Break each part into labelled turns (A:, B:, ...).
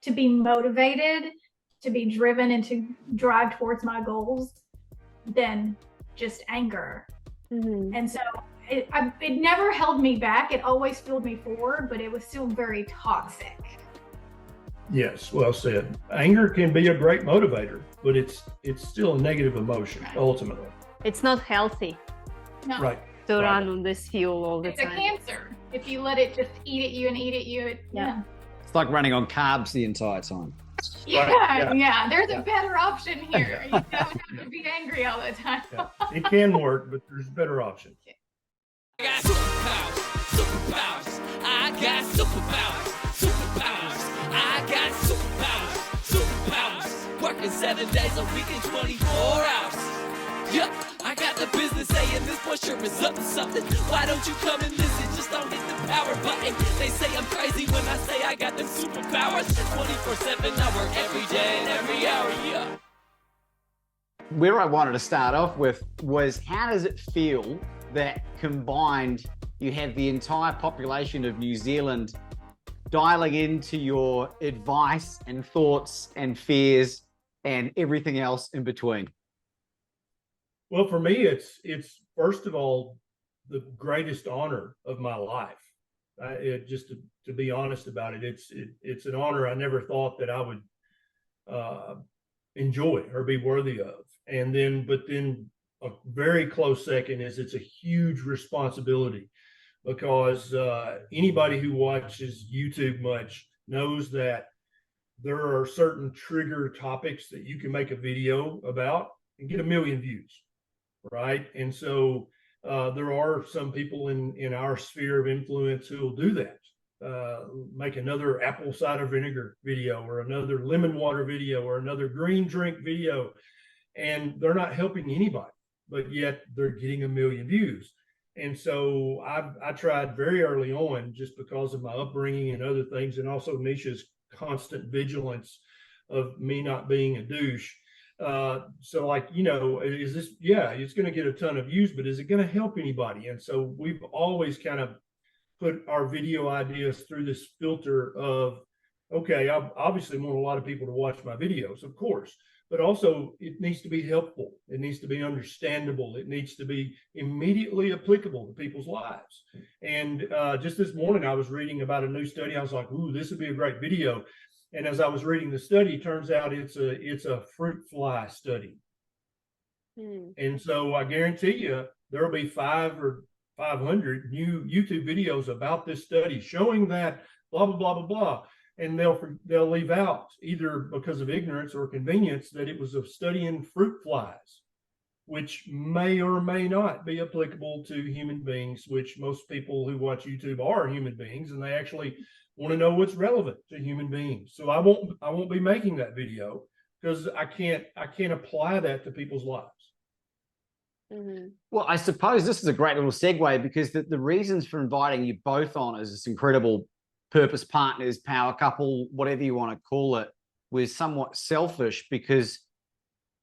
A: to be motivated, to be driven, and to drive towards my goals than just anger. And so it never held me back. It always fueled me forward, but it was still very toxic.
B: Yes, well said. Anger can be a great motivator, but it's still a negative emotion, ultimately.
C: It's not healthy.
A: No.
B: Right.
C: To run on this fuel all the time.
A: It's a cancer. If you let it just eat at you and eat at you, yeah.
D: It's like running on carbs the entire time.
A: Yeah. There's a better option here. You don't have to be angry all the time.
B: It can work, but there's better options.
E: I got superpowers, superpowers. I got superpowers, superpowers. I got superpowers, superpowers. Working 7 days a week and 24 hours. Yep, I got the business saying this boy sure is up to something. Why don't you come and listen? Just don't hit the power button. They say I'm crazy when I say I got them superpowers. 24/7, I work every day and every hour, yeah.
D: Where I wanted to start off with was, how does it feel that combined you have the entire population of New Zealand dialing into your advice and thoughts and fears and everything else in between?
B: Well, for me, it's first of all the greatest honor of my life. Just to be honest about it, it's an honor I never thought that I would enjoy or be worthy of. But then a very close second is it's a huge responsibility, because anybody who watches YouTube much knows that there are certain trigger topics that you can make a video about and get 1 million views, right? And so there are some people in our sphere of influence who will do that. Make another apple cider vinegar video or another lemon water video or another green drink video, and they're not helping anybody, but yet they're getting 1 million views. And so I tried very early on, just because of my upbringing and other things, and also Nisha's constant vigilance of me not being a douche. So like, is this, it's going to get a ton of views, but is it going to help anybody? And so we've always kind of put our video ideas through this filter of, okay, I obviously want a lot of people to watch my videos, of course, but also it needs to be helpful. It needs to be understandable. It needs to be immediately applicable to people's lives. And just this morning, I was reading about a new study. I was like, ooh, this would be a great video. And as I was reading the study, it turns out it's a fruit fly study. And so I guarantee you there will be 500 or 500 new YouTube videos about this study showing that blah, blah, blah, blah, blah. And they'll leave out, either because of ignorance or convenience, that it was a study in fruit flies, which may or may not be applicable to human beings, which most people who watch YouTube are human beings, and they actually want to know what's relevant to human beings. So I won't be making that video, because I can't apply that to people's lives.
D: Well, I suppose this is a great little segue, because the reasons for inviting you both on as this incredible purpose partners, power couple, whatever you want to call it, was somewhat selfish, because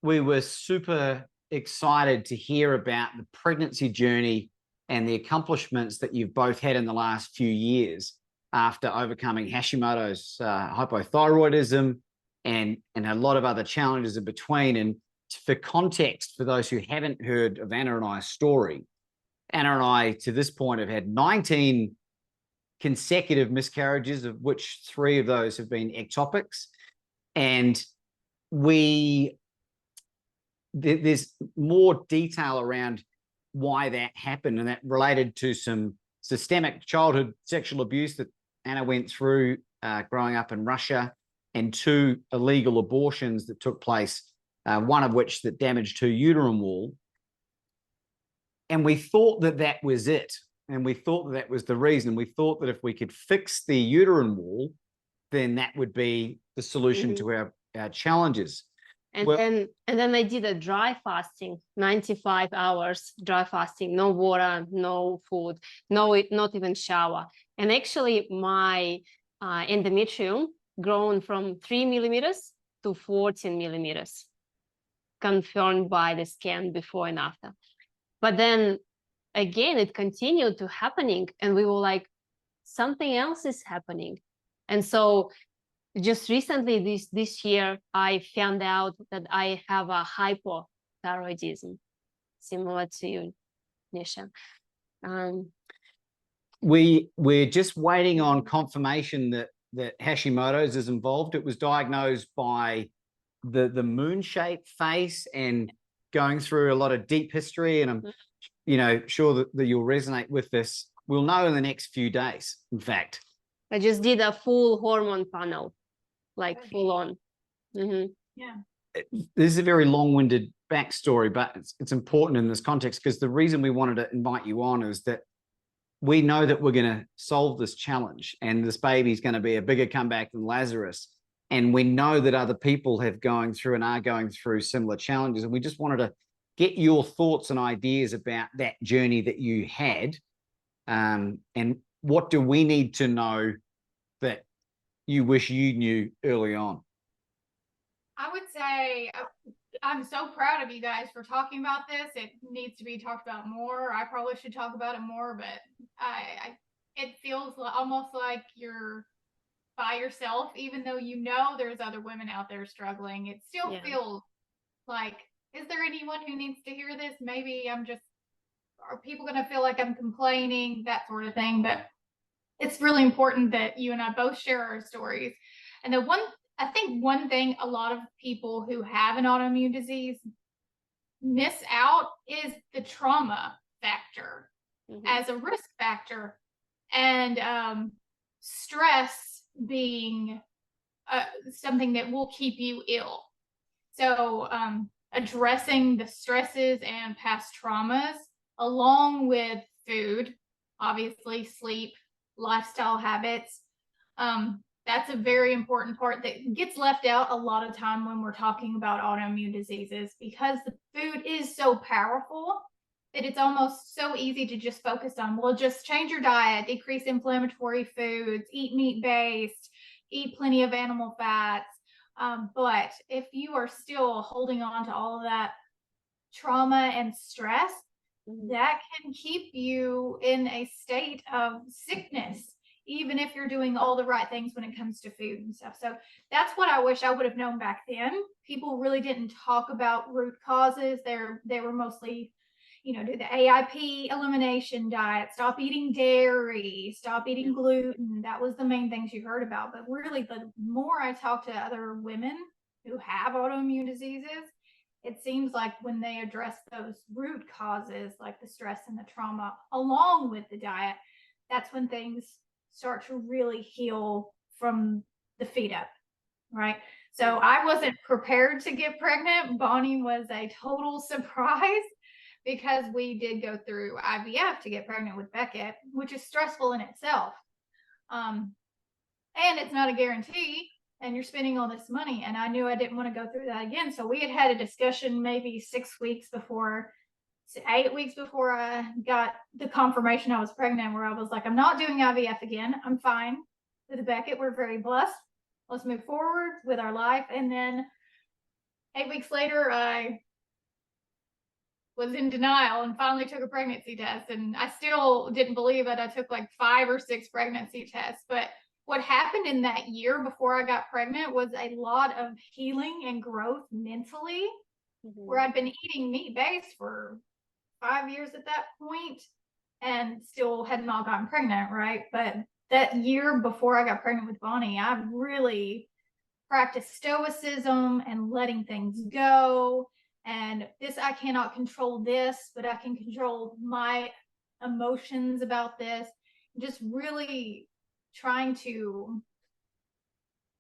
D: we were super excited to hear about the pregnancy journey and the accomplishments that you've both had in the last few years after overcoming Hashimoto's hypothyroidism and a lot of other challenges in between. And for context, for those who haven't heard of Anna and I's story, Anna and I, to this point, have had 19 consecutive miscarriages, of which 3 of those have been ectopics. And there's more detail around why that happened, and that related to some systemic childhood sexual abuse that Anna went through growing up in Russia, and 2 illegal abortions that took place, one of which that damaged her uterine wall. And we thought that was it. And we thought that was the reason. We thought that if we could fix the uterine wall, then that would be the solution to our challenges.
C: And then I did a dry fasting, 95 hours dry fasting, no water, no food, not even shower. And actually my endometrium grown from 3 millimeters to 14 millimeters, confirmed by the scan before and after. But then again, it continued to happening, and we were like, something else is happening. And so just recently this year, I found out that I have a hypothyroidism, similar to you, Nisha.
D: We're just waiting on confirmation that Hashimoto's is involved. It was diagnosed by the moon-shaped face and going through a lot of deep history, and I'm sure that you'll resonate with this. We'll know in the next few days, in fact.
C: I just did a full hormone panel, like full on.
A: Yeah.
D: This is a very long-winded backstory, but it's important in this context, because the reason we wanted to invite you on is that we know that we're going to solve this challenge, and this baby's going to be a bigger comeback than Lazarus. And we know that other people have going through and are going through similar challenges. And we just wanted to get your thoughts and ideas about that journey that you had. And what do we need to know that you wish you knew early on?
A: I would say I'm so proud of you guys for talking about this. It needs to be talked about more. I probably should talk about it more, but it feels almost like you're by yourself, even though there's other women out there struggling. It still feels like, is there anyone who needs to hear this? Maybe are people going to feel like I'm complaining, that sort of thing? But it's really important that you and I both share our stories. And I think one thing a lot of people who have an autoimmune disease miss out is the trauma factor as a risk factor, and stress being something that will keep you ill. So addressing the stresses and past traumas, along with food, obviously sleep, lifestyle habits, that's a very important part that gets left out a lot of time when we're talking about autoimmune diseases, because the food is so powerful that it's almost so easy to just focus on, well, just change your diet, decrease inflammatory foods, eat meat-based, eat plenty of animal fats. But if you are still holding on to all of that trauma and stress, that can keep you in a state of sickness, even if you're doing all the right things when it comes to food and stuff. So that's what I wish I would have known back then. People really didn't talk about root causes. They were mostly, do the AIP elimination diet, stop eating dairy, stop eating gluten. That was the main things you heard about. But really, the more I talk to other women who have autoimmune diseases, it seems like when they address those root causes, like the stress and the trauma, along with the diet, that's when things start to really heal from the feet up, right? So I wasn't prepared to get pregnant. Bonnie was a total surprise, because we did go through IVF to get pregnant with Beckett, which is stressful in itself. And it's not a guarantee, and you're spending all this money. And I knew I didn't want to go through that again. So we had a discussion maybe 8 weeks before I got the confirmation I was pregnant, where I was like, I'm not doing IVF again. I'm fine with Beckett. We're very blessed. Let's move forward with our life. And then 8 weeks later, I was in denial and finally took a pregnancy test. And I still didn't believe it. I took like 5 or 6 pregnancy tests. But what happened in that year before I got pregnant was a lot of healing and growth mentally, where I'd been eating meat-based for 5 years at that point and still had not gotten pregnant, right? But that year before I got pregnant with Bonnie, I really practiced stoicism and letting things go. And I cannot control this, but I can control my emotions about this. Just really trying to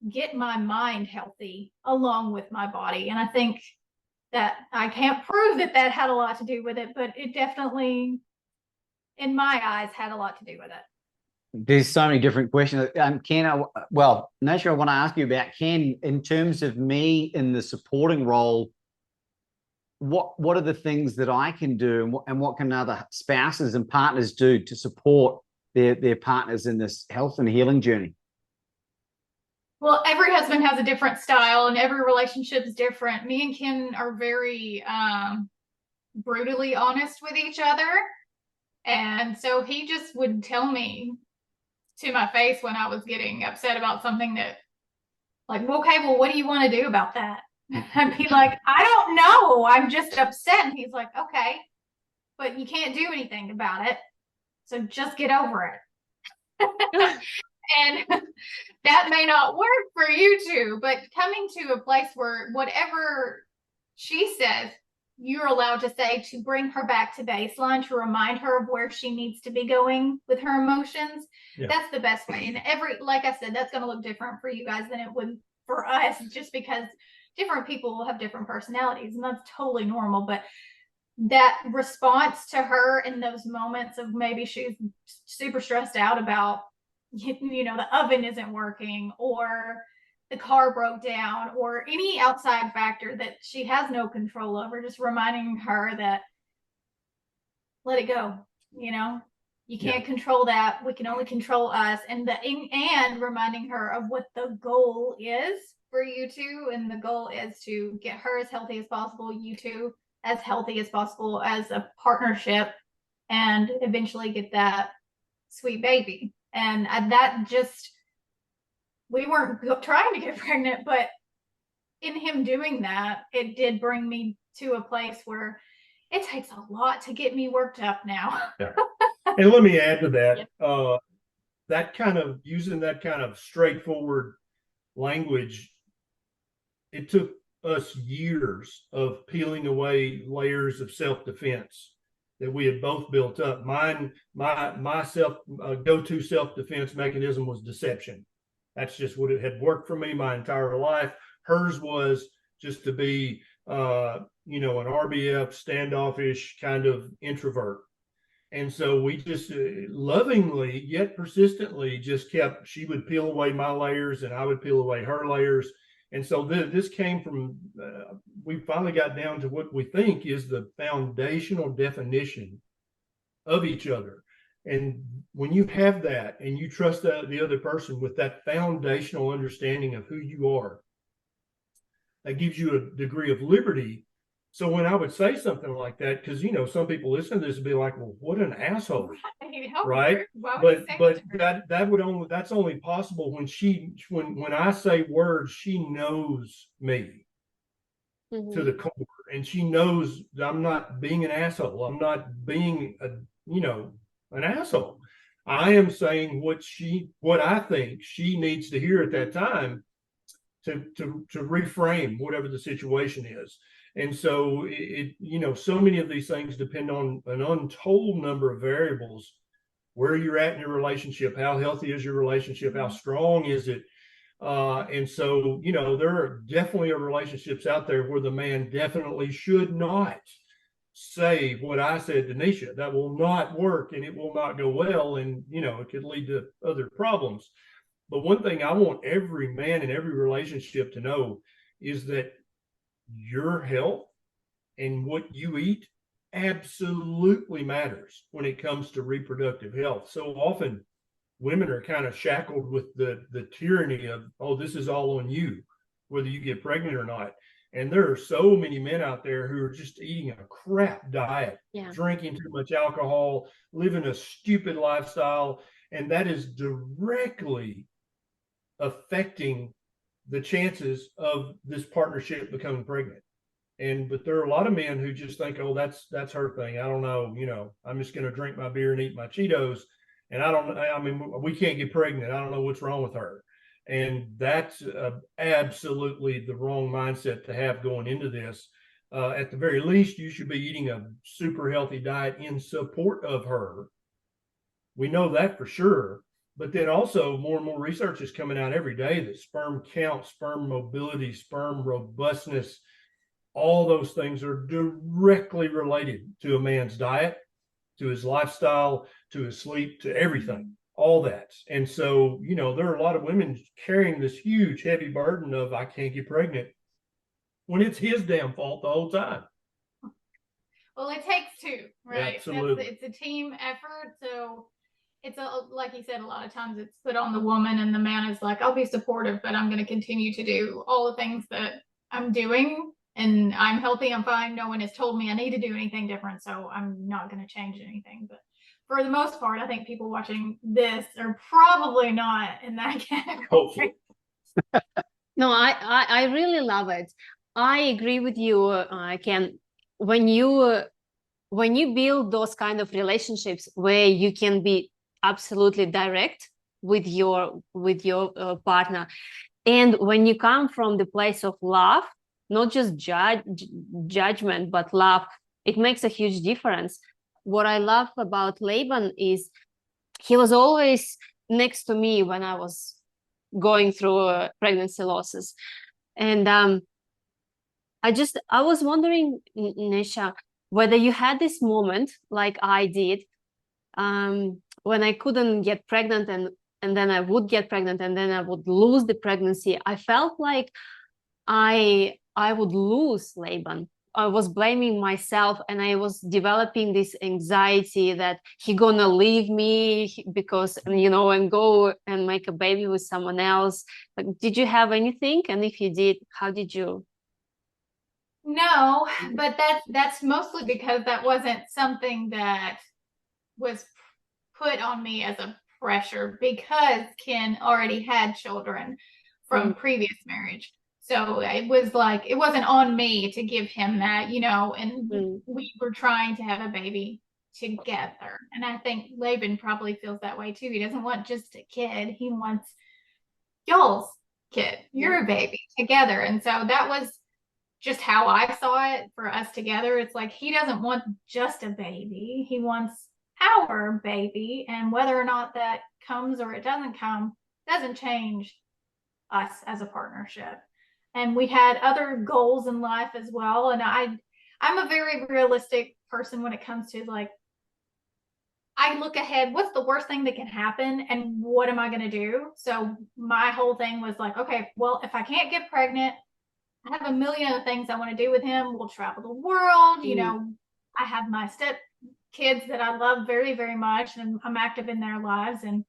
A: get my mind healthy along with my body. And I think that I can't prove that had a lot to do with it, but it definitely, in my eyes, had a lot to do with it.
D: There's so many different questions. Ken, Nisha, I want to ask you about Ken, in terms of me in the supporting role. What are the things that I can do, and what can other spouses and partners do to support their partners in this health and healing journey?
A: Well, every husband has a different style, and every relationship is different. Me and Ken are very brutally honest with each other. And so he just would tell me to my face when I was getting upset about something that like, okay, well, what do you want to do about that? I'd be like, I don't know. I'm just upset. And he's like, okay, but you can't do anything about it. So just get over it. And that may not work for you two, but coming to a place where whatever she says, you're allowed to say to bring her back to baseline, to remind her of where she needs to be going with her emotions. Yeah. That's the best way. And like I said, that's going to look different for you guys than it would for us, just because different people will have different personalities, and that's totally normal. But that response to her in those moments of maybe she's super stressed out about, you know, the oven isn't working, or the car broke down, or any outside factor that she has no control over, just reminding her that let it go. You know, you can't control that. We can only control us. And reminding her of what the goal is for you two. And the goal is to get her as healthy as possible, you two as healthy as possible as a partnership, and eventually get that sweet baby. And that just, we weren't trying to get pregnant, but in him doing that, it did bring me to a place where it takes a lot to get me worked up now.
B: Yeah. And let me add to that, that kind of, using that kind of straightforward language, it took us years of peeling away layers of self-defense that we had both built up. My go-to self-defense mechanism was deception. That's just what it had worked for me my entire life. Hers was just to be, an RBF, standoffish kind of introvert. And so we just lovingly yet persistently just kept, she would peel away my layers and I would peel away her layers. And so this came from, we finally got down to what we think is the foundational definition of each other. And when you have that and you trust the other person with that foundational understanding of who you are, that gives you a degree of liberty. So when I would say something like that, because, some people listen to this and be like, well, what an asshole, right? But that's only possible when I say words, she knows me to the core, and she knows I'm not being an asshole. I'm not being an asshole. I am saying what I think she needs to hear at that time to reframe whatever the situation is. And so so many of these things depend on an untold number of variables. Where you're at in your relationship, how healthy is your relationship, how strong is it? And so, there are definitely relationships out there where the man definitely should not say what I said to Nisha. That will not work, and it will not go well, and it could lead to other problems. But one thing I want every man in every relationship to know is that your health and what you eat absolutely matters when it comes to reproductive health. So often women are kind of shackled with the tyranny of, oh, this is all on you, whether you get pregnant or not. And there are so many men out there who are just eating a crap diet, drinking too much alcohol, living a stupid lifestyle. And that is directly affecting the chances of this partnership becoming pregnant. But there are a lot of men who just think, oh, that's her thing. I don't know, I'm just going to drink my beer and eat my Cheetos. And we can't get pregnant. I don't know what's wrong with her. And that's absolutely the wrong mindset to have going into this. At the very least, you should be eating a super healthy diet in support of her. We know that for sure. But then also more and more research is coming out every day that sperm count, sperm mobility, sperm robustness, all those things are directly related to a man's diet, to his lifestyle, to his sleep, to everything, all that. And so, there are a lot of women carrying this huge, heavy burden of, I can't get pregnant, when it's his damn fault the whole time.
A: Well, it takes two, right?
B: Absolutely.
A: It's a team effort. So it's like you said, a lot of times it's put on the woman, and the man is like, I'll be supportive, but I'm going to continue to do all the things that I'm doing, and I'm healthy, I'm fine. No one has told me I need to do anything different, so I'm not going to change anything. But for the most part, I think people watching this are probably not in that category.
C: No, I really love it. I agree with you, Ken. When you build those kind of relationships where you can be absolutely direct with your partner, and when you come from the place of love, not just judgment, but love, it makes a huge difference. What I love about Laban is he was always next to me when I was going through pregnancy losses. And I was wondering, Nisha, whether you had this moment like I did, when I couldn't get pregnant, and then I would get pregnant, and then I would lose the pregnancy. I felt like I would lose Laban. I was blaming myself, and I was developing this anxiety that he gonna leave me because, and go and make a baby with someone else. Like, did you have anything? And if you did, how did you?
A: No, but that's mostly because that wasn't something that was put on me as a pressure, because Ken already had children from previous marriage. So it was like, it wasn't on me to give him that, and we were trying to have a baby together. And I think Laban probably feels that way too. He doesn't want just a kid. He wants y'all's kid, your baby together. And so that was just how I saw it for us together. It's like, he doesn't want just a baby. He wants our baby. And whether or not that comes or it doesn't come doesn't change us as a partnership. And we had other goals in life as well. And I'm a very realistic person when it comes to, like, I look ahead, what's the worst thing that can happen and what am I going to do? So my whole thing was like, okay, well, if I can't get pregnant, I have a million other things I want to do with him. We'll travel the world. I have my step kids that I love very, very much, and I'm active in their lives. And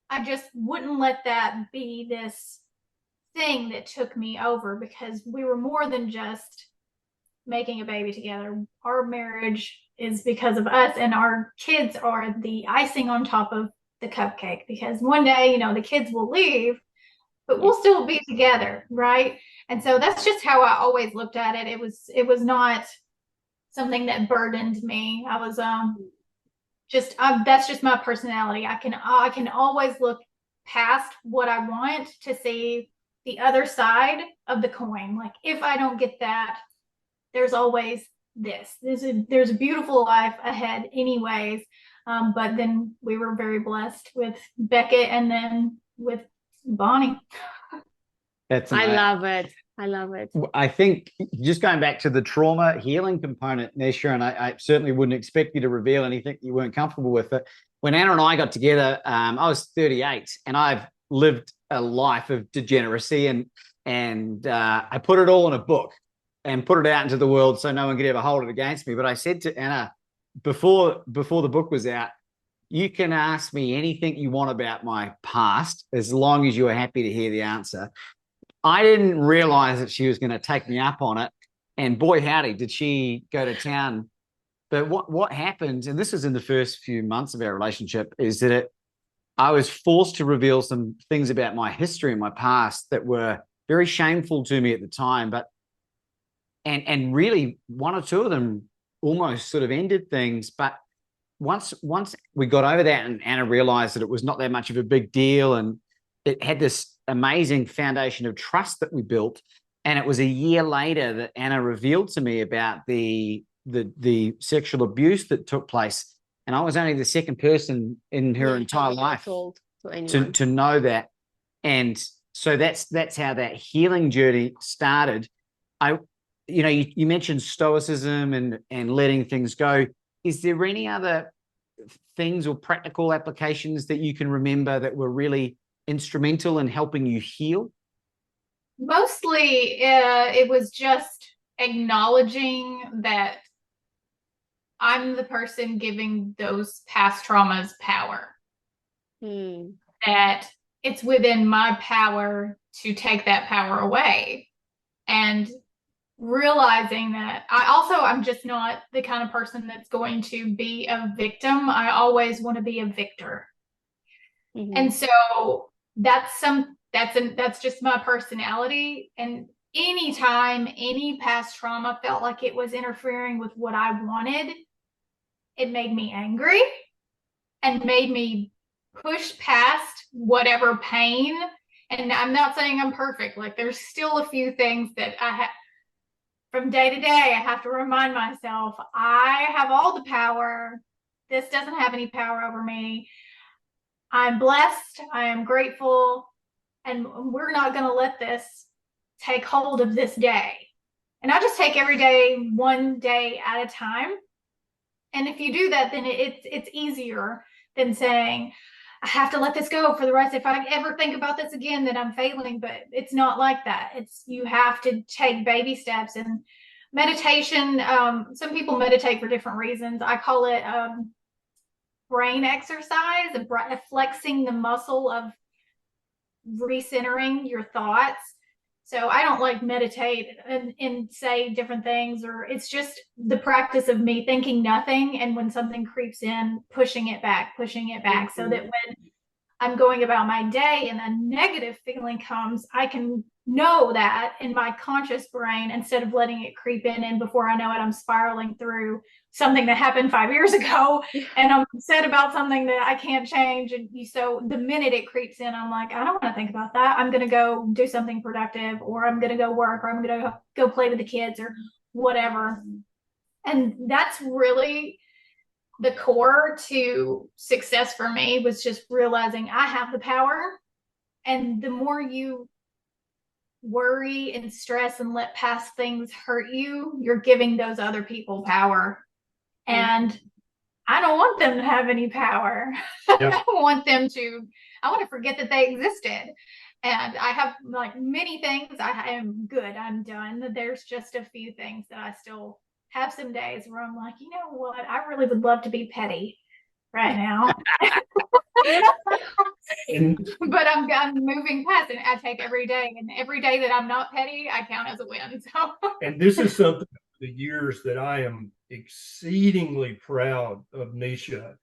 A: I just wouldn't let that be this thing that took me over, because we were more than just making a baby together. Our marriage is because of us, and our kids are the icing on top of the cupcake, because one day, the kids will leave, but we'll still be together, right? And so that's just how I always looked at it. It was not something that burdened me. I was that's just my personality. I can always look past what I want to see the other side of the coin. Like, if I don't get that, there's always this. There's a beautiful life ahead anyways. But then we were very blessed with Beckett and then with Bonnie.
C: I love it. I love it.
D: I think, just going back to the trauma healing component, Nisha, and I certainly wouldn't expect you to reveal anything you weren't comfortable with. But when Anna and I got together, I was 38, and I've lived a life of degeneracy, and I put it all in a book and put it out into the world so no one could ever hold it against me. But I said to Anna before the book was out, you can ask me anything you want about my past, as long as you are happy to hear the answer. I didn't realize that she was going to take me up on it. And boy, howdy, did she go to town. But what happened, and this was in the first few months of our relationship, is that I was forced to reveal some things about my history and my past that were very shameful to me at the time. But and really, one or two of them almost sort of ended things. But once we got over that, and Anna realized that it was not that much of a big deal, and it had this amazing foundation of trust that we built. And it was a year later that Anna revealed to me about the sexual abuse that took place. And I was only the second person in her entire life to know that. And so that's how that healing journey started. You mentioned stoicism and letting things go. Is there any other things or practical applications that you can remember that were really instrumental in helping you heal?
A: Mostly it was just acknowledging that I'm the person giving those past traumas power. That it's within my power to take that power away. And realizing that I'm just not the kind of person that's going to be a victim. I always want to be a victor. And so that's that's just my personality. And anytime any past trauma felt like it was interfering with what I wanted, it made me angry and made me push past whatever pain. And I'm not saying I'm perfect. Like, there's still a few things that I have from day to day. I have to remind myself, I have all the power. This doesn't have any power over me. I'm blessed. I am grateful. And we're not going to let this take hold of this day. And I just take every day, one day at a time. And if you do that, then it's easier than saying, I have to let this go for the rest. If I ever think about this again, then I'm failing. But it's not like that. You have to take baby steps. And meditation, some people meditate for different reasons. I call it brain exercise, flexing the muscle of recentering your thoughts. So I don't like meditate and say different things, or it's just the practice of me thinking nothing. And when something creeps in, pushing it back, mm-hmm. so that when I'm going about my day and a negative feeling comes, I can know that in my conscious brain instead of letting it creep in. And before I know it, I'm spiraling through something that happened 5 years ago and I'm upset about something that I can't change. And so the minute it creeps in, I'm like, I don't want to think about that. I'm going to go do something productive, or I'm going to go work, or I'm going to go play with the kids or whatever. And that's really the core to success for me, was just realizing I have the power. And the more you worry and stress and let past things hurt you, you're giving those other people power. And I don't want them to have any power. Yep. I want to forget that they existed. And I have like many things. I am good. I'm done. There's just a few things that I still have some days where I'm like, you know what? I really would love to be petty right now. But I'm moving past it. I take every day, and every day that I'm not petty, I count as a win. So. And
B: this is something the years that I am exceedingly proud of Nisha,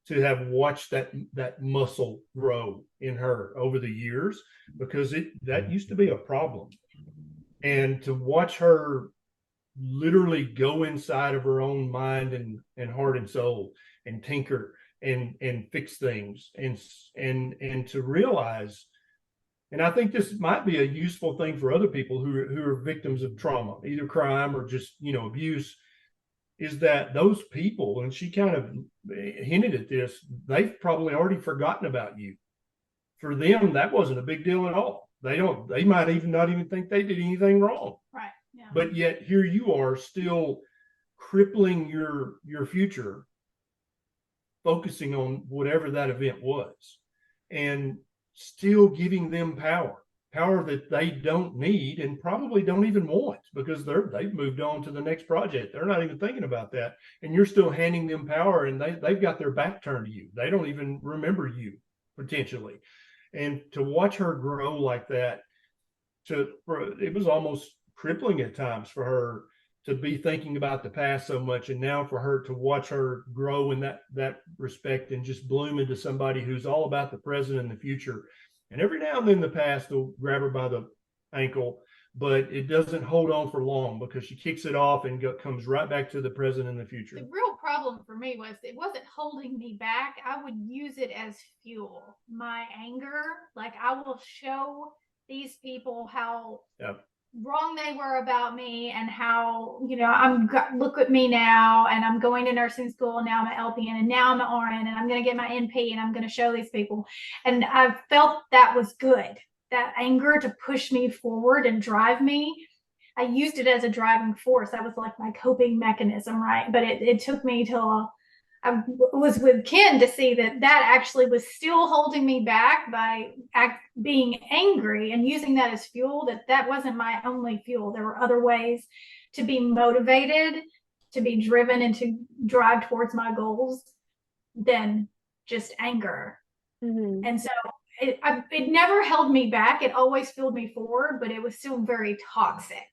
B: to have watched that muscle grow in her over the years, because that used to be a problem. And to watch her literally go inside of her own mind and heart and soul and tinker and fix things and to realize, and I think this might be a useful thing for other people who are victims of trauma, either crime or just, abuse, is that those people, and she kind of hinted at this, they've probably already forgotten about you. For them, that wasn't a big deal at all. They might even not even think they did anything wrong.
A: Right. Yeah.
B: But yet here you are still crippling your future, focusing on whatever that event was, and still giving them power that they don't need and probably don't even want, because they've moved on to the next project. They're not even thinking about that. And you're still handing them power, and they've got their back turned to you. They don't even remember you potentially. And to watch her grow like that, it was almost crippling at times for her to be thinking about the past so much. And now for her to watch her grow in that respect and just bloom into somebody who's all about the present and the future. And every now and then the past will grab her by the ankle, but it doesn't hold on for long, because she kicks it off and comes right back to the present and the future.
A: The real problem for me was it wasn't holding me back. I would use it as fuel. My anger, like I will show these people how wrong they were about me, and how, look at me now, and I'm going to nursing school, and now I'm an LPN, and now I'm an RN, and I'm going to get my NP, and I'm going to show these people. And I felt that was good. That anger to push me forward and drive me. I used it as a driving force. That was like my coping mechanism, right? But it took me till I was with Ken to see that actually was still holding me back by being angry and using that as fuel, that wasn't my only fuel. There were other ways to be motivated, to be driven, and to drive towards my goals than just anger. Mm-hmm. And so it never held me back. It always fueled me forward, but it was still very toxic.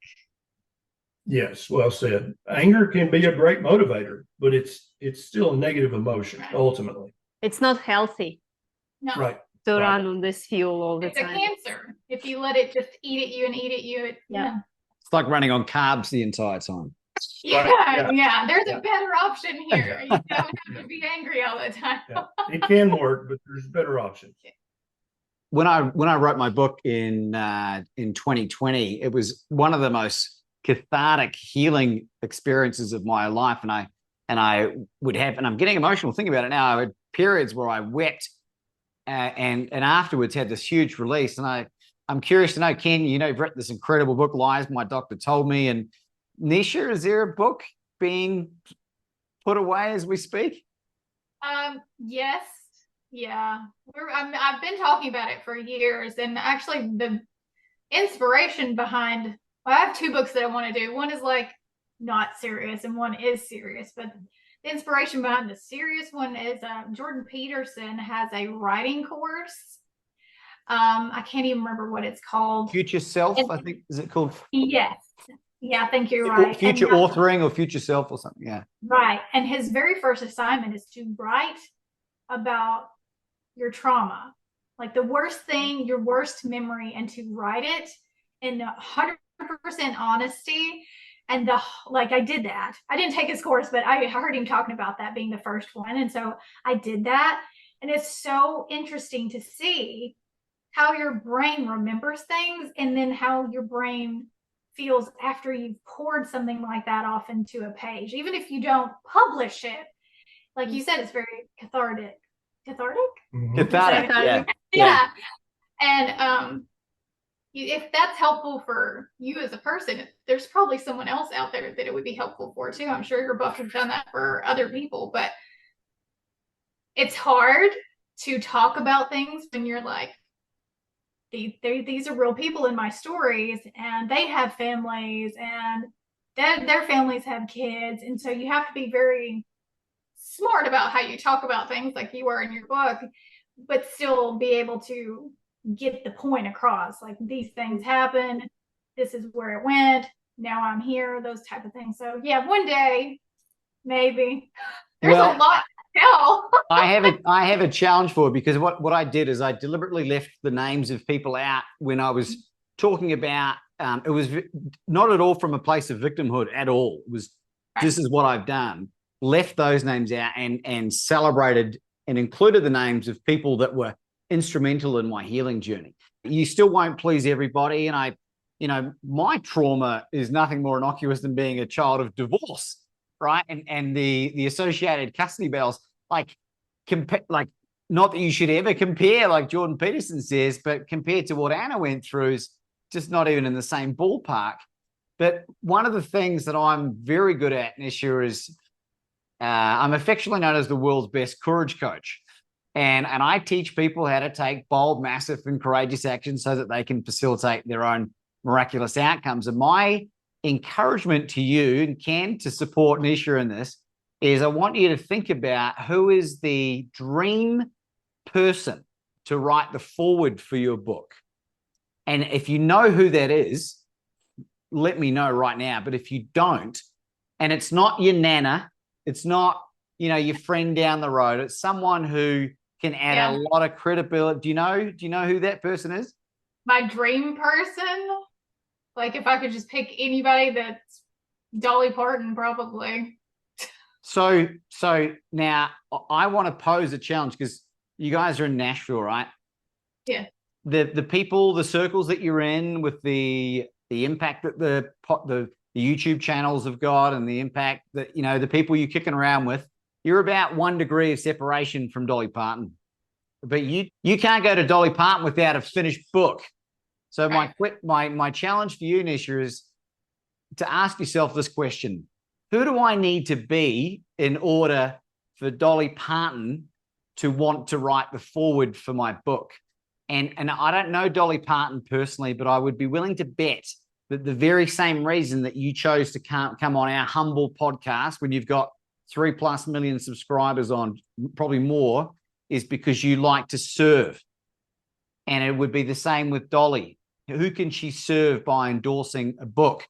B: Yes, well said. Anger can be a great motivator, but it's still a negative emotion, ultimately.
C: It's not healthy.
A: No.
B: Right.
C: to
B: Right.
C: run on this fuel all the
A: It's a
C: time.
A: cancer. If you let it just eat at you and eat at you,
C: Yeah.
D: It's like running on carbs the entire time.
A: Yeah. There's
B: Yeah.
A: a better option here. You don't have to be angry all the time.
B: Yeah. It can work, but there's better options.
D: When I wrote my book in 2020, it was one of the most cathartic healing experiences of my life, and I would have, and I'm getting emotional thinking about it now. I had periods where I wept, and afterwards had this huge release. And I'm curious to know, Ken, you've written this incredible book, Lies My Doctor Told Me, and Nisha, is there a book being put away as we speak?
A: Yes. Yeah. I've been talking about it for years, and actually the inspiration behind, I have 2 books that I want to do. One is like not serious and one is serious, but the inspiration behind the serious one is Jordan Peterson has a writing course. I can't even remember what it's called.
D: Future Self, I think, is it called?
A: Yes. Yeah, I think you're right.
D: Future
A: And,
D: Authoring or Future Self or something. Yeah.
A: right. And his very first assignment is to write about your trauma, like the worst thing, your worst memory, and to write it in 100% honesty. And I did that. I didn't take his course, but I heard him talking about that being the first one. And so I did that. And it's so interesting to see how your brain remembers things and then how your brain feels after you've poured something like that off into a page. Even if you don't publish it, like you said, it's very cathartic.
B: Mhm.
D: Cathartic. Yeah.
A: Yeah. And if that's helpful for you as a person, there's probably someone else out there that it would be helpful for too. I'm sure your book has done that for other people, but it's hard to talk about things when you're like, these are real people in my stories, and they have families, and their families have kids, and so you have to be very smart about how you talk about things, like you are in your book, but still be able to get the point across. Like, these things happen, this is where it went, now I'm here, those type of things. So yeah, one day maybe. There's a lot to tell.
D: I have a challenge for it, because what I did is I deliberately left the names of people out when I was talking about it was not at all from a place of victimhood at all. It was, this is what I've done. Left those names out and celebrated and included the names of people that were instrumental in my healing journey. You still won't please everybody, and my trauma is nothing more innocuous than being a child of divorce, right? And the associated custody battles, like not that you should ever compare, like Jordan Peterson says, but compared to what Anna went through is just not even in the same ballpark. But one of the things that I'm very good at, Nisha, is I'm affectionately known as the world's best courage coach. And I teach people how to take bold, massive, and courageous action so that they can facilitate their own miraculous outcomes. And my encouragement to you, and Ken, to support Nisha in this, is I want you to think about who is the dream person to write the foreword for your book. And if you know who that is, let me know right now. But if you don't, and it's not your nana, it's not, your friend down the road, it's someone who can add a lot of credibility. Do you know who that person is?
A: My dream person? Like, if I could just pick anybody, that's Dolly Parton, probably.
D: So now I want to pose a challenge, because you guys are in Nashville, right?
A: Yeah.
D: The people, the circles that you're in, with the impact that the YouTube channels have got, and the impact that, the people you're kicking around with, you're about 1 degree of separation from Dolly Parton. But you can't go to Dolly Parton without a finished book. So my challenge for you, Nisha, is to ask yourself this question: who do I need to be in order for Dolly Parton to want to write the foreword for my book? And I don't know Dolly Parton personally, but I would be willing to bet that the very same reason that you chose to come on our humble podcast when you've got 3+ million subscribers on, probably more, is because you like to serve. And it would be the same with Dolly. Who can she serve by endorsing a book?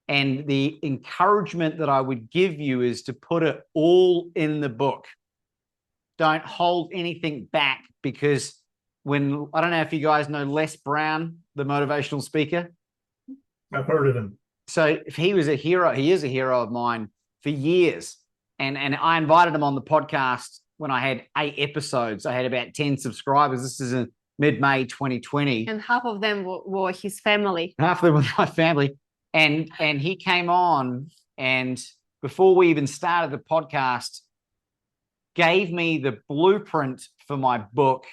D: And the encouragement that I would give you is to put it all in the book. Don't hold anything back, because when, I don't know if you guys know Les Brown, the motivational speaker.
B: I've heard of him.
D: So if he was a hero, he is a hero of mine for years. And I invited him on the podcast when I had 8 episodes. I had about 10 subscribers. This is in mid-May 2020.
C: And half of them were his family.
D: Half of them were my family. And he came on, and before we even started the podcast, gave me the blueprint for my book,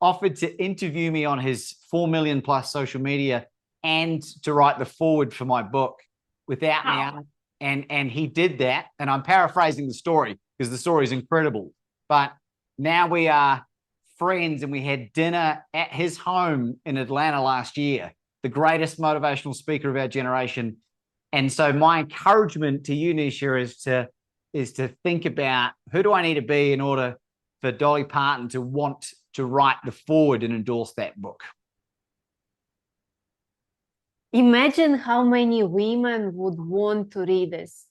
D: offered to interview me on his 4 million plus social media and to write the forward for my book without me. And he did that. And I'm paraphrasing the story because the story is incredible. But now we are friends, and we had dinner at his home in Atlanta last year, the greatest motivational speaker of our generation. And so my encouragement to you, Nisha, is to think about, who do I need to be in order for Dolly Parton to want to write the forward and endorse that book?
C: Imagine how many women would want to read this.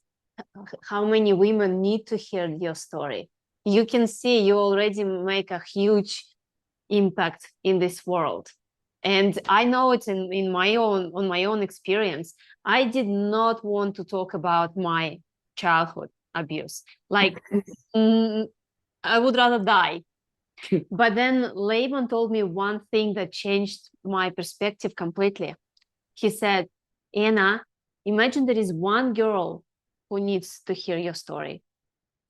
C: How many women need to hear your story. You can see you already make a huge impact in this world. And I know it on my own experience. I did not want to talk about my childhood abuse. Like, I would rather die. But then Laban told me one thing that changed my perspective completely. He said, Anna, imagine there is one girl who needs to hear your story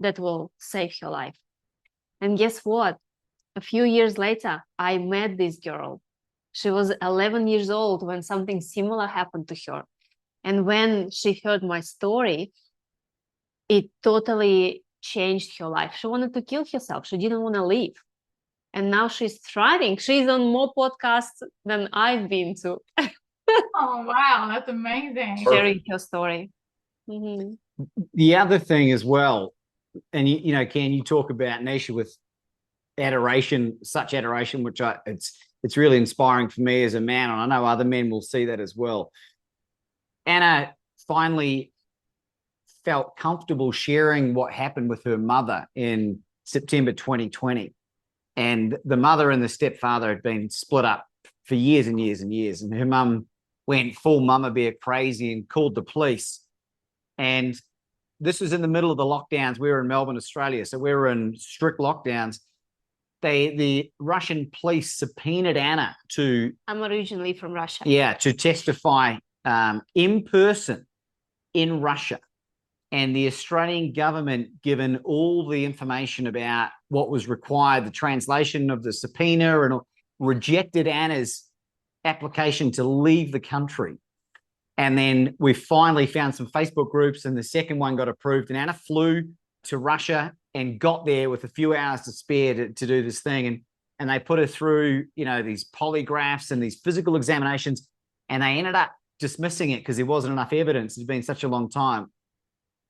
C: that will save her life. And guess what? A few years later, I met this girl. She was 11 years old when something similar happened to her. And when she heard my story, it totally changed her life. She wanted to kill herself. She didn't want to live. And now she's thriving. She's on more podcasts than I've been to.
A: Oh, wow. That's amazing.
C: Sharing her story. Mm-hmm.
D: The other thing as well, and you know, Ken, you talk about Nisha with adoration, such adoration, which it's really inspiring for me as a man, and I know other men will see that as well. Anna finally felt comfortable sharing what happened with her mother in September 2020. And the mother and the stepfather had been split up for years and years and years. And her mum went full mama bear crazy and called the police. And this was in the middle of the lockdowns. We were in Melbourne, Australia, so we were in strict lockdowns. The Russian police subpoenaed Anna to...
C: I'm originally from Russia.
D: Yeah, to testify in person in Russia. And the Australian government, given all the information about what was required, the translation of the subpoena, and rejected Anna's application to leave the country. And then we finally found some Facebook groups, and the second one got approved, and Anna flew to Russia and got there with a few hours to spare to do this thing. And they put her through, you know, these polygraphs and these physical examinations, and they ended up dismissing it because there wasn't enough evidence. It's been such a long time.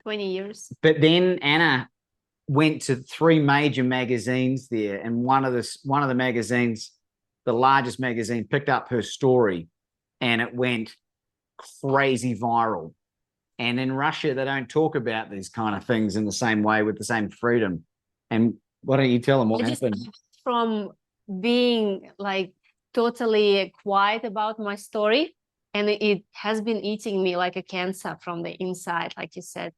C: 20 years.
D: But then Anna went to 3 major magazines there, and one of the magazines, the largest magazine, picked up her story, and it went crazy viral. And in Russia, they don't talk about these kind of things in the same way with the same freedom. And why don't you tell them what happened?
C: From being like totally quiet about my story, and it has been eating me like a cancer from the inside, like you said,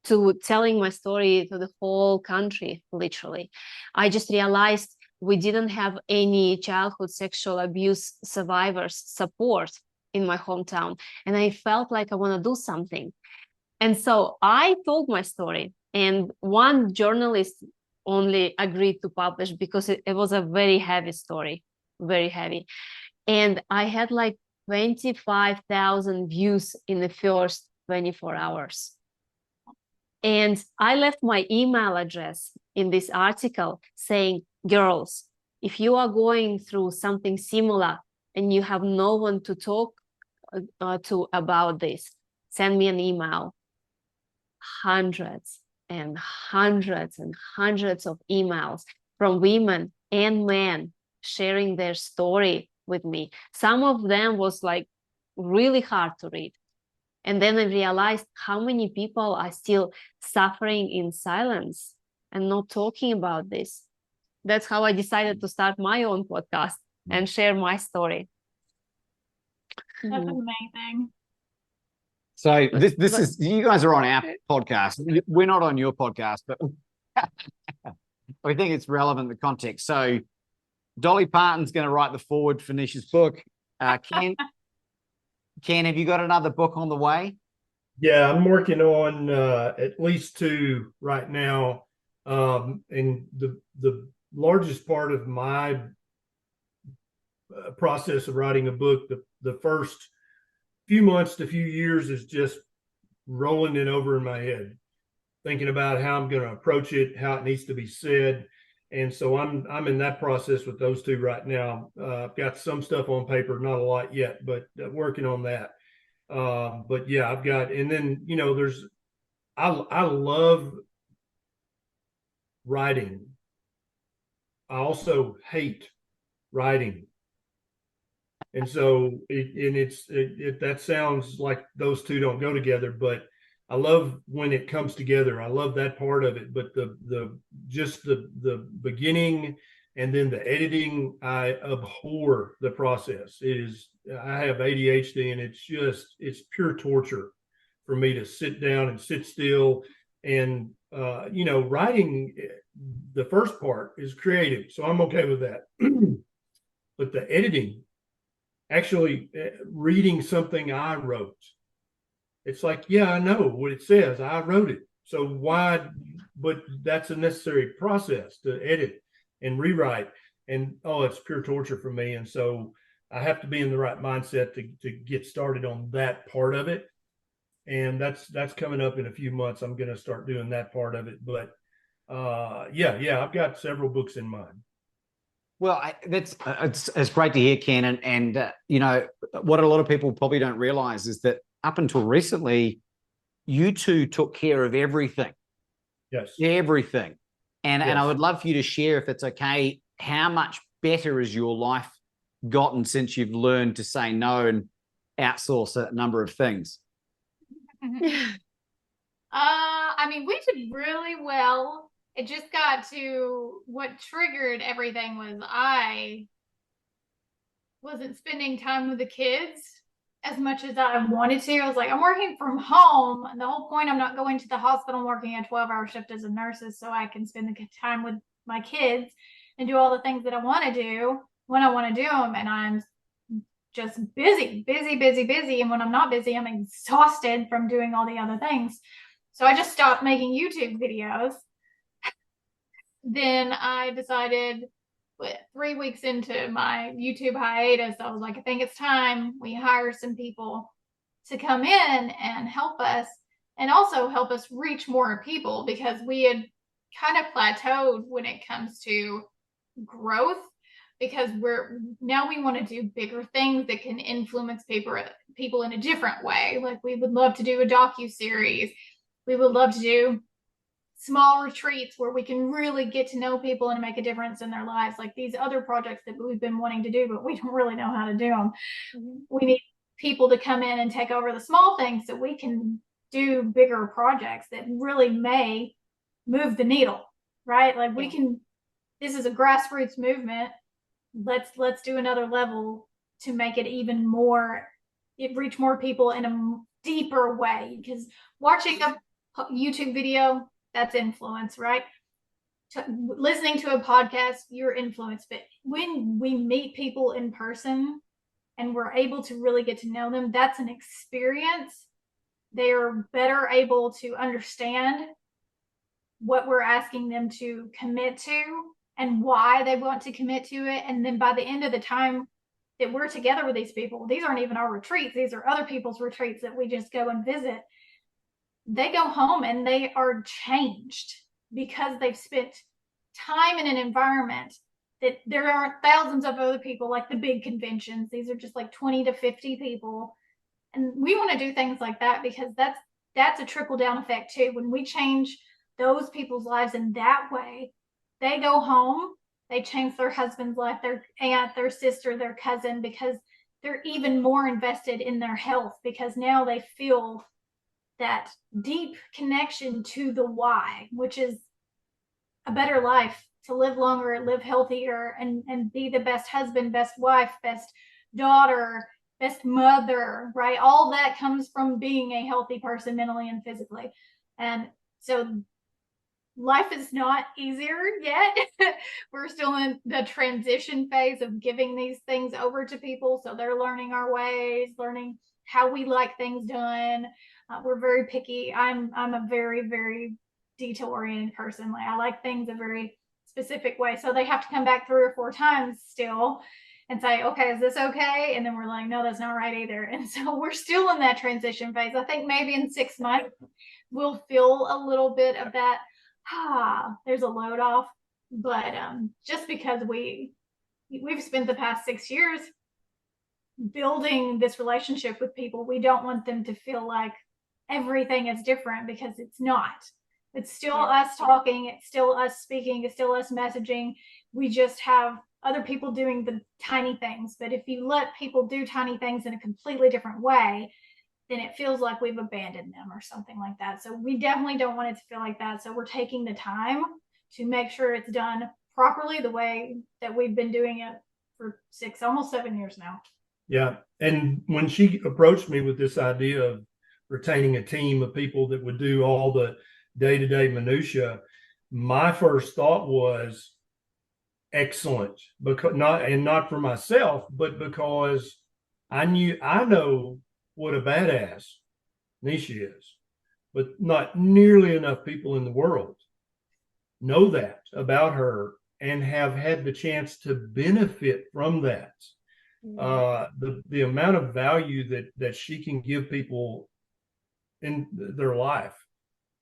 C: to telling my story to the whole country, literally. I just realized we didn't have any childhood sexual abuse survivors support in my hometown. And I felt like I want to do something. And so I told my story, and one journalist only agreed to publish because it was a very heavy story, very heavy. And I had like 25,000 views in the first 24 hours. And I left my email address in this article saying, girls, if you are going through something similar and you have no one to talk to about this, send me an email. Hundreds and hundreds and hundreds of emails from women and men sharing their story with me. Some of them was like really hard to read. And then I realized how many people are still suffering in silence and not talking about this. that's how I decided to start my own podcast and share my story.
A: That's amazing.
D: So this is, you guys are on our podcast. We're not on your podcast, but I think it's relevant, the context. So Dolly Parton's going to write the foreword for Nisha's book. Ken, have you got another book on the way?
B: Yeah, I'm working on at least 2 right now. And the largest part of my process of writing a book, the first few months to few years, is just rolling it over in my head, thinking about how I'm going to approach it, how it needs to be said. And so I'm in that process with those 2 right now. I've got some stuff on paper, not a lot yet, but working on that. But yeah, I've got, and then, you know, I love writing. I also hate writing. And so that sounds like those 2 don't go together, but I love when it comes together. I love that part of it, but the beginning and then the editing, I abhor the process. I have ADHD, and it's pure torture for me to sit down and sit still. And you know, writing, the first part is creative, so I'm okay with that. But the editing, actually reading something I wrote, it's like, yeah, I know what it says. I wrote it. So why? But that's a necessary process to edit and rewrite. And it's pure torture for me. And so I have to be in the right mindset to get started on that part of it. And that's coming up in a few months. I'm going to start doing that part of it. But yeah, I've got several books in mind.
D: Well, it's great to hear, Ken. And you know, what a lot of people probably don't realize is that up until recently, you 2 took care of everything.
B: Yes.
D: Everything. And
B: Yes.
D: I would love for you to share, if it's okay, how much better has your life gotten since you've learned to say no and outsource a number of things?
A: I mean, we did really well. It just got to what triggered everything was I wasn't spending time with the kids as much as I wanted to. I was like, I'm working from home, and the whole point, I'm not going to the hospital. I'm working a 12-hour shift as a nurse so I can spend the time with my kids and do all the things that I want to do when I want to do them. And I'm just busy. And when I'm not busy, I'm exhausted from doing all the other things. So I just stopped making YouTube videos. Then I decided, 3 weeks into my YouTube hiatus, I was like, I think it's time we hire some people to come in and help us, and also help us reach more people, because we had kind of plateaued when it comes to growth, because we want to do bigger things that can influence people in a different way. Like, we would love to do a docu-series. We would love to do small retreats where we can really get to know people and make a difference in their lives, like these other projects that we've been wanting to do, but we don't really know how to do them. We need people to come in and take over the small things so we can do bigger projects that really may move the needle, right? Like, this is a grassroots movement. Let's do another level to make it even more, reach more people in a deeper way, because watching a YouTube video, that's influence, right? Listening to a podcast, you're influenced. But when we meet people in person and we're able to really get to know them, that's an experience. They're better able to understand what we're asking them to commit to and why they want to commit to it. And then by the end of the time that we're together with these people, these aren't even our retreats. These are other people's retreats that we just go and visit. They go home and they are changed because they've spent time in an environment that there aren't thousands of other people, like the big conventions. These are just like 20 to 50 people. And we want to do things like that, because that's a trickle down effect too. When we change those people's lives in that way, they go home, they change their husband's life, their aunt, their sister, their cousin, because they're even more invested in their health, because now they feel that deep connection to the why, which is a better life to live longer, live healthier, and be the best husband, best wife, best daughter, best mother, right? All that comes from being a healthy person mentally and physically. And so life is not easier yet. We're still in the transition phase of giving these things over to people. So they're learning our ways, learning how we like things done. We're very picky. I'm a very, very detail oriented person. Like, I like things a very specific way. So they have to come back 3 or 4 times still and say, okay, is this okay? And then we're like, no, that's not right either. And so we're still in that transition phase. I think maybe in 6 months, we'll feel a little bit of that, there's a load off. But just because we've spent the past 6 years building this relationship with people, we don't want them to feel like everything is different, because it's not. It's still us talking, it's still us speaking, it's still us messaging. We just have other people doing the tiny things. But if you let people do tiny things in a completely different way, then it feels like we've abandoned them or something like that. So we definitely don't want it to feel like that. So we're taking the time to make sure it's done properly, the way that we've been doing it for 6, almost 7 years now.
B: Yeah. And when she approached me with this idea of retaining a team of people that would do all the day-to-day minutia, my first thought was excellent, because not for myself, but because I know what a badass Nisha is, but not nearly enough people in the world know that about her and have had the chance to benefit from that. The amount of value that she can give people in their life,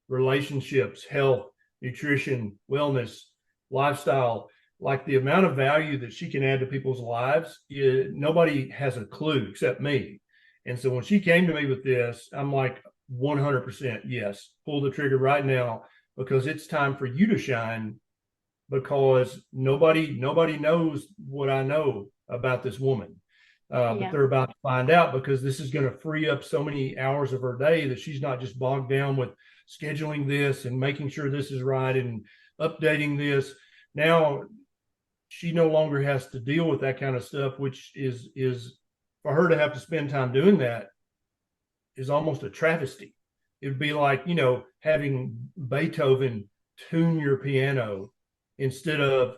B: relationships, health, nutrition, wellness, lifestyle, like the amount of value that she can add to people's lives, nobody has a clue except me. And so when she came to me with this, I'm like, 100% yes, pull the trigger right now, because it's time for you to shine, because nobody knows what I know about this woman. But they're about to find out, because this is going to free up so many hours of her day that she's not just bogged down with scheduling this and making sure this is right and updating this. Now she no longer has to deal with that kind of stuff, which is for her to have to spend time doing that is almost a travesty. It would be like, having Beethoven tune your piano instead of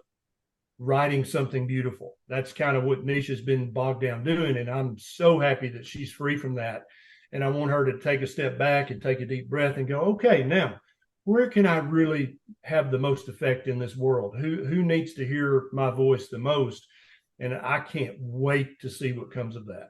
B: writing something beautiful. That's kind of what Nisha's been bogged down doing. And I'm so happy that she's free from that. And I want her to take a step back and take a deep breath and go, okay, now where can I really have the most effect in this world? Who needs to hear my voice the most? And I can't wait to see what comes of that.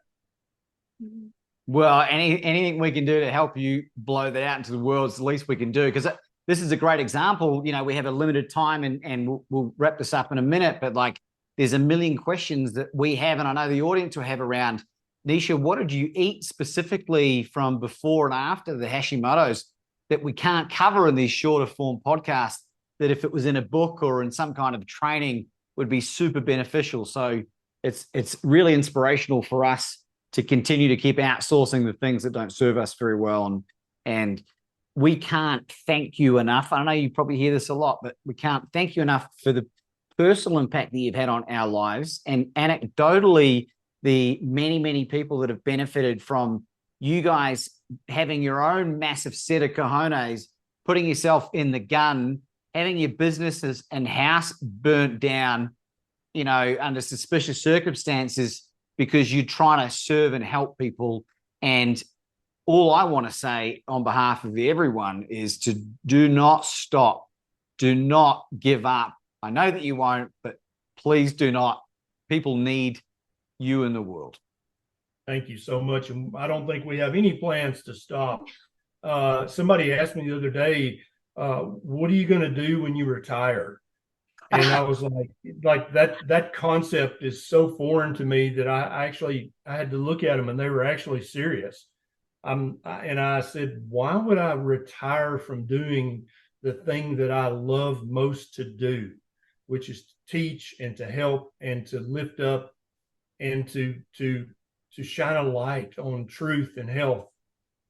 D: Well, anything we can do to help you blow that out into the world is the least we can do, because this is a great example. We have a limited time, and we'll wrap this up in a minute, but like there's a million questions that we have, and I know the audience will have around. Nisha, what did you eat specifically from before and after the Hashimoto's that we can't cover in these shorter form podcasts, that if it was in a book or in some kind of training would be super beneficial? So it's really inspirational for us to continue to keep outsourcing the things that don't serve us very well. And we can't thank you enough. I know you probably hear this a lot, but we can't thank you enough for the personal impact that you've had on our lives, and anecdotally, the many, many people that have benefited from you guys having your own massive set of cojones, putting yourself in the gun, having your businesses and house burnt down, under suspicious circumstances, because you're trying to serve and help people. And all I want to say on behalf of everyone is to do not stop. Do not give up. I know that you won't, but please do not. People need you in the world.
B: Thank you so much. And I don't think we have any plans to stop. Somebody asked me the other day, what are you going to do when you retire? And I was like that concept is so foreign to me that I had to look at them, and they were actually serious. And I said, why would I retire from doing the thing that I love most to do, which is to teach and to help and to lift up and to shine a light on truth and health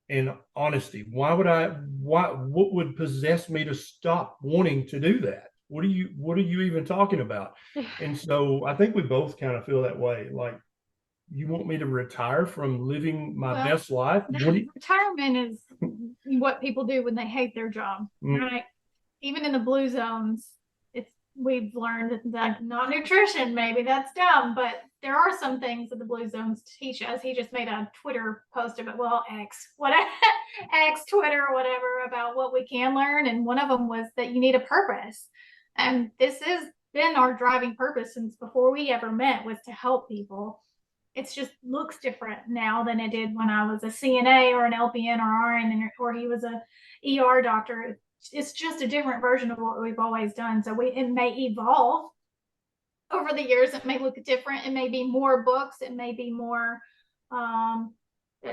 B: and honesty? What would possess me to stop wanting to do that? what are you even talking about? And so I think we both kind of feel that way. Like, you want me to retire from living my best life?
A: Retirement is what people do when they hate their job, right? Even in the blue zones, we've learned that not nutrition, maybe that's dumb, but there are some things that the blue zones teach us. He just made a Twitter post about, X, Twitter, or whatever, about what we can learn. And one of them was that you need a purpose. And this has been our driving purpose since before we ever met, was to help people. It just looks different now than it did when I was a CNA or an LPN or RN, or he was a ER doctor. It's just a different version of what we've always done. So it may evolve over the years. It may look different. It may be more books. It may be more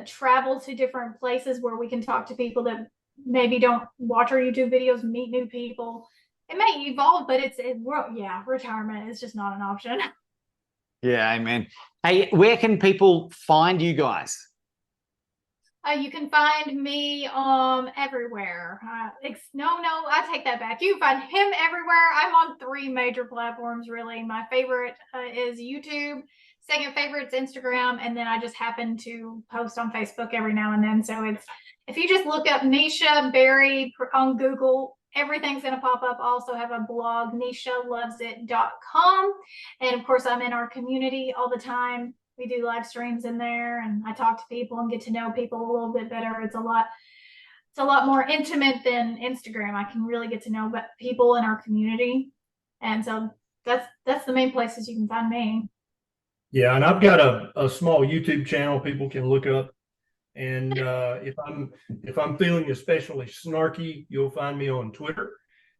A: travel to different places where we can talk to people that maybe don't watch our YouTube videos, meet new people. It may evolve, but retirement is just not an option.
D: Yeah, amen. Hey, where can people find you guys?
A: You can find me everywhere. I take that back. You can find him everywhere. I'm on 3 major platforms, really. My favorite is YouTube. Second favorite is Instagram. And then I just happen to post on Facebook every now and then. So if you just look up Neisha Berry on Google, everything's going to pop up. I also have a blog, NishaLovesIt.com. And of course, I'm in our community all the time. We do live streams in there, and I talk to people and get to know people a little bit better. It's a lot more intimate than Instagram. I can really get to know people in our community. And so that's the main places you can find me.
B: Yeah, and I've got a small YouTube channel people can look up. And if I'm feeling especially snarky, you'll find me on Twitter.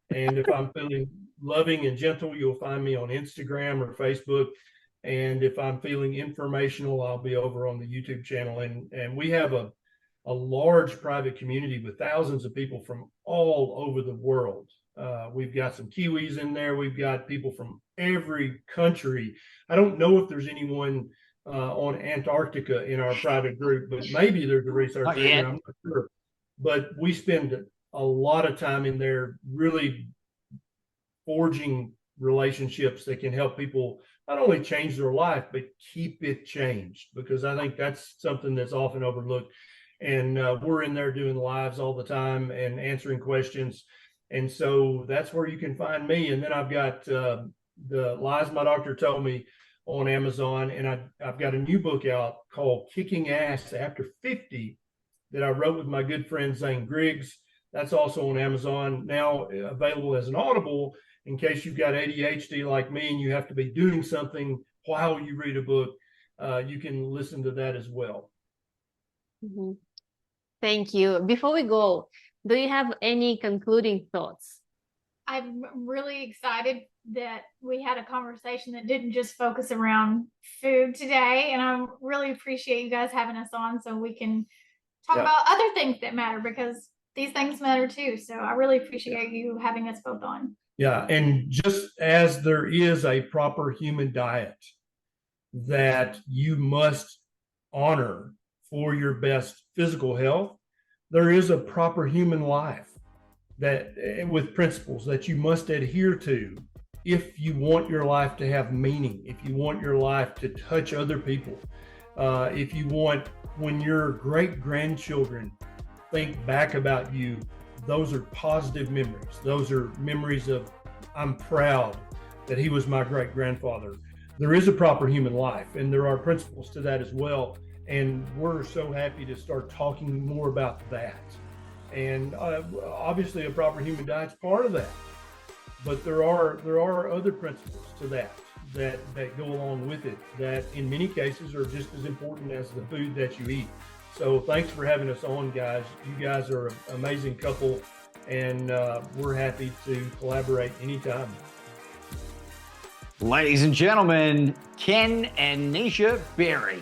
B: And if I'm feeling loving and gentle, you'll find me on Instagram or Facebook. And if I'm feeling informational, I'll be over on the YouTube channel. And we have a large private community with thousands of people from all over the world. We've got some Kiwis in there. We've got people from every country. I don't know if there's anyone on Antarctica in our private group, but maybe there's a researcher there. I'm not sure. But we spend a lot of time in there really forging relationships that can help people not only change their life, but keep it changed, because I think that's something that's often overlooked. And we're in there doing lives all the time and answering questions. And so that's where you can find me. And then I've got the Lies My Doctor Told Me on Amazon. And I've got a new book out called Kicking Ass After 50 that I wrote with my good friend Zane Griggs. That's also on Amazon now, available as an Audible, in case you've got ADHD like me and you have to be doing something while you read a book. You can listen to that as well.
C: Mm-hmm. Thank you. Before we go, do you have any concluding thoughts?
A: I'm really excited that we had a conversation that didn't just focus around food today. And I really appreciate you guys having us on so we can talk about other things that matter, because these things matter too. So I really appreciate you having us both on.
B: Yeah, and just as there is a proper human diet that you must honor for your best physical health, there is a proper human life that with principles that you must adhere to if you want your life to have meaning, if you want your life to touch other people, if you want, when your great-grandchildren think back about you, those are positive memories. Those are memories of, I'm proud that he was my great-grandfather. There is a proper human life, and there are principles to that as well. And we're so happy to start talking more about that. And obviously a proper human diet's part of that. But there are other principles to that go along with it that in many cases are just as important as the food that you eat. So thanks for having us on, guys. You guys are an amazing couple, and we're happy to collaborate anytime.
D: Ladies and gentlemen, Ken and Neisha Berry.